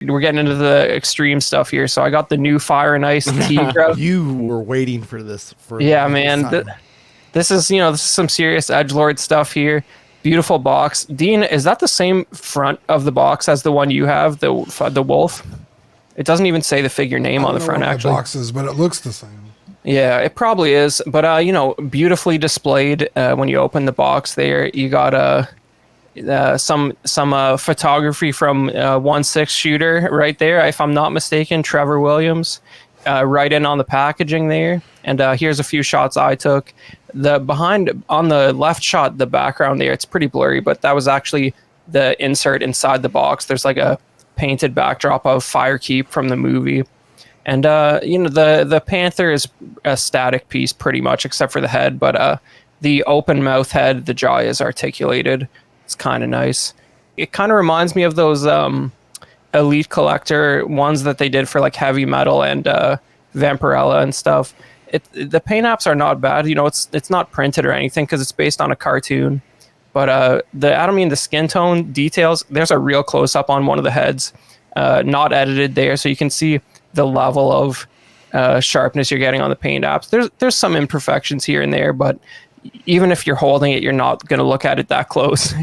we're getting into the extreme stuff here. So I got the new Fire and Ice Teegra. You were waiting for this. Yeah, man. This is some serious edgelord stuff here. Beautiful box. Dean, is that the same front of the box as the one you have, the wolf? It doesn't even say the figure name on the front, actually. The box is, but it looks the same. Yeah, it probably is. But beautifully displayed when you open the box. There, you got some photography from 1/6 shooter right there, if I'm not mistaken. Trevor Williams, right in on the packaging there. And here's a few shots I took. The behind on the left shot, the background there, it's pretty blurry, but that was actually the insert inside the box. There's like a painted backdrop of Firekeep from the movie. And the Panther is a static piece pretty much, except for the head, but the open mouth head, the jaw is articulated. It's kind of nice. It kind of reminds me of those Elite Collector ones that they did for like Heavy Metal and Vampirella and stuff. The paint apps are not bad. It's not printed or anything because it's based on a cartoon. But the skin tone details, there's a real close up on one of the heads, not edited there, so you can see the level of sharpness you're getting on the paint apps. There's some imperfections here and there, but even if you're holding it, you're not going to look at it that close.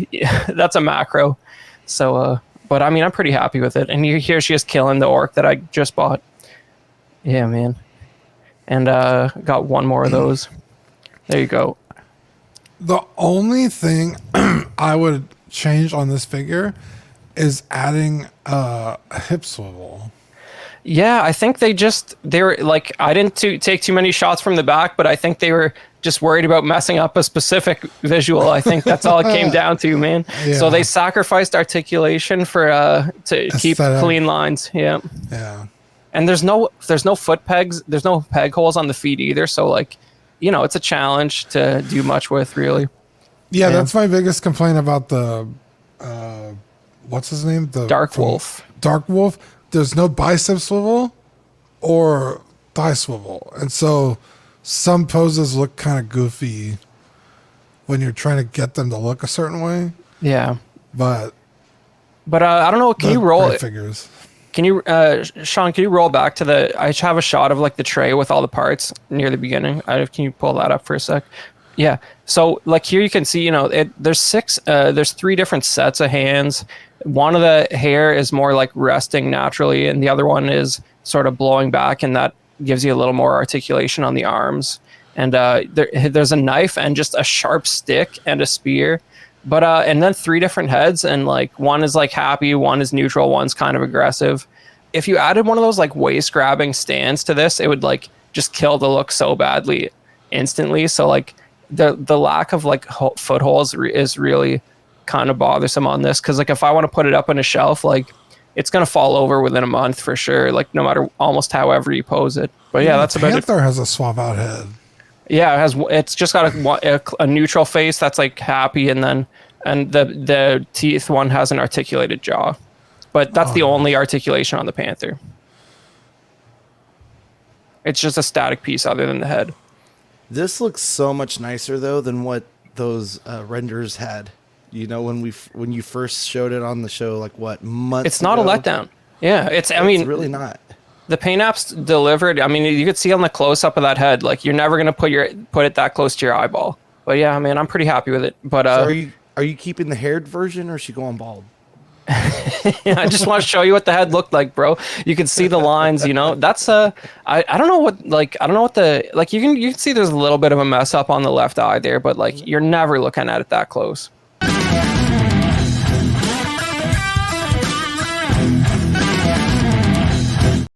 That's a macro. So, but I mean, I'm pretty happy with it. And here she is killing the orc that I just bought. Yeah, man. And got one more of those. There you go. The only thing I would change on this figure is adding a hip swivel. Yeah, I think they're like, I didn't take too many shots from the back, but I think they were just worried about messing up a specific visual. I think that's all it came down to, man. Yeah. So they sacrificed articulation for to keep clean lines. Yeah. Yeah. And there's no foot pegs. There's no peg holes on the feet either. So like, it's a challenge to do much with, really. Yeah, that's my biggest complaint about the what's his name? The Dark Wolf. Dark Wolf. There's no bicep swivel or thigh swivel. And so some poses look kind of goofy when you're trying to get them to look a certain way. Yeah. But I don't know. Can you roll it? Figures. Can you, Sean, can you roll back to I have a shot of like the tray with all the parts near the beginning. Can you pull that up for a sec? Yeah. So like here you can see, there's 3 different sets of hands. One of the hair is more like resting naturally, and the other one is sort of blowing back, and that gives you a little more articulation on the arms. And there's a knife and just a sharp stick and a spear. But and then 3 different heads, and like one is like happy, one is neutral, one's kind of aggressive. If you added one of those like waist grabbing stands to this, it would like just kill the look so badly instantly. So like the lack of like footholds is really kind of bothersome on this, because like if I want to put it up on a shelf, like it's gonna fall over within a month for sure, like no matter almost however you pose it. But yeah, that's about it. Panther has a swap out head. Yeah, it's just got a neutral face that's like happy, and the teeth one has an articulated jaw, but that's the only articulation on the Panther. It's just a static piece other than the head. This looks so much nicer though than what those renders had. When you first showed it on the show, like what months? It's not ago? a letdown. Yeah, it's really not. The paint apps delivered. I mean, you could see on the close up of that head, like you're never gonna put it that close to your eyeball. But yeah, man, I'm pretty happy with it. But so are you keeping the haired version, or is she going bald? I just want to show you what the head looked like, bro. You can see the lines. That's I don't know what you can see there's a little bit of a mess up on the left eye there, but like you're never looking at it that close.